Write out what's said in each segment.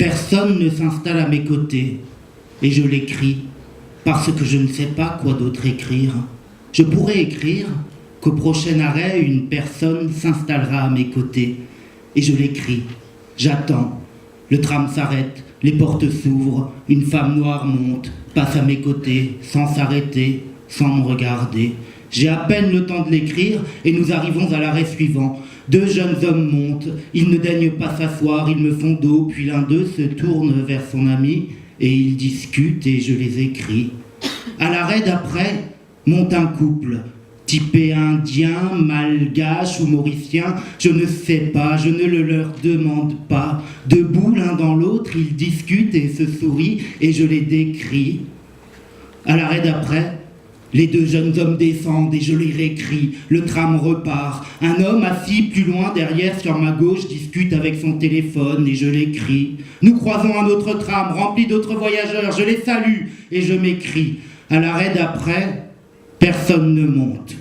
Personne ne s'installe à mes côtés, et je l'écris, parce que je ne sais pas quoi d'autre écrire. Je pourrais écrire qu'au prochain arrêt, une personne s'installera à mes côtés, et je l'écris. J'attends. Le tram s'arrête, les portes s'ouvrent, une femme noire monte, passe à mes côtés, sans s'arrêter, sans me regarder. J'ai à peine le temps de l'écrire, et nous arrivons à l'arrêt suivant. 2 jeunes hommes montent, ils ne daignent pas s'asseoir, ils me font dos, puis l'un d'eux se tourne vers son ami, et ils discutent, et je les écris. À l'arrêt d'après, monte un couple, typé indien, malgache ou mauricien, je ne sais pas, je ne le leur demande pas. Debout l'un dans l'autre, ils discutent et se sourient, et je les décris. À l'arrêt d'après, les 2 jeunes hommes descendent et je les réécris. Le tram repart. Un homme assis plus loin derrière sur ma gauche discute avec son téléphone et je l'écris. Nous croisons un autre tram rempli d'autres voyageurs. Je les salue et je m'écris. À l'arrêt d'après, personne ne monte.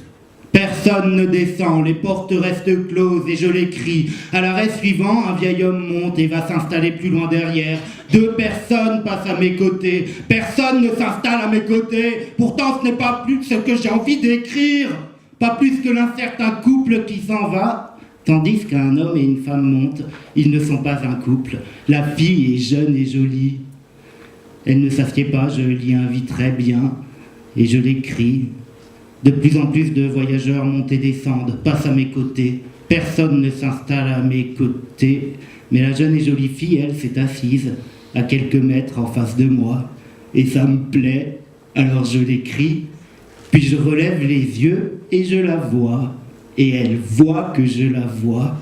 Personne ne descend, les portes restent closes et je l'écris. À l'arrêt suivant, un vieil homme monte et va s'installer plus loin derrière. 2 personnes passent à mes côtés. Personne ne s'installe à mes côtés. Pourtant, ce n'est pas plus ce que j'ai envie d'écrire. Pas plus que l'incertain couple qui s'en va. Tandis qu'un homme et une femme montent. Ils ne sont pas un couple. La fille est jeune et jolie. Elle ne s'assied pas, je l'y inviterai bien. Et je l'écris. De plus en plus de voyageurs montent et descendent, passent à mes côtés. Personne ne s'installe à mes côtés. Mais la jeune et jolie fille, elle, s'est assise à quelques mètres en face de moi. Et ça me plaît, alors je l'écris. Puis je relève les yeux et je la vois. Et elle voit que je la vois.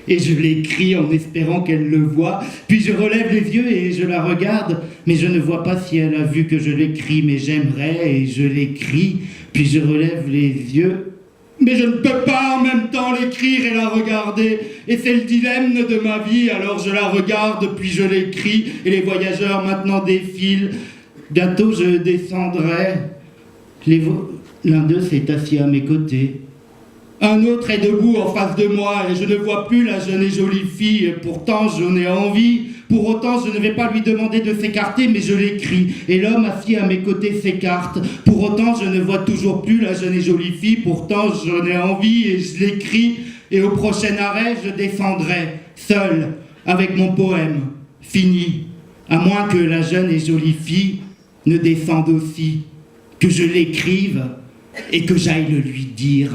Et je l'écris en espérant qu'elle le voie. Puis je relève les yeux et je la regarde. Mais je ne vois pas si elle a vu que je l'écris. Mais j'aimerais et je l'écris. Puis je relève les yeux. Mais je ne peux pas en même temps l'écrire et la regarder. Et c'est le dilemme de ma vie. Alors je la regarde, puis je l'écris. Et les voyageurs maintenant défilent. Bientôt je descendrai. L'un d'eux s'est assis à mes côtés. Un autre est debout en face de moi et je ne vois plus la jeune et jolie fille. Et pourtant j'en ai envie. Pour autant, je ne vais pas lui demander de s'écarter, mais je l'écris. Et l'homme assis à mes côtés s'écarte. Pour autant, je ne vois toujours plus la jeune et jolie fille. Pourtant, j'en ai envie et je l'écris. Et au prochain arrêt, je descendrai, seul, avec mon poème, fini. À moins que la jeune et jolie fille ne descende aussi, que je l'écrive et que j'aille le lui dire.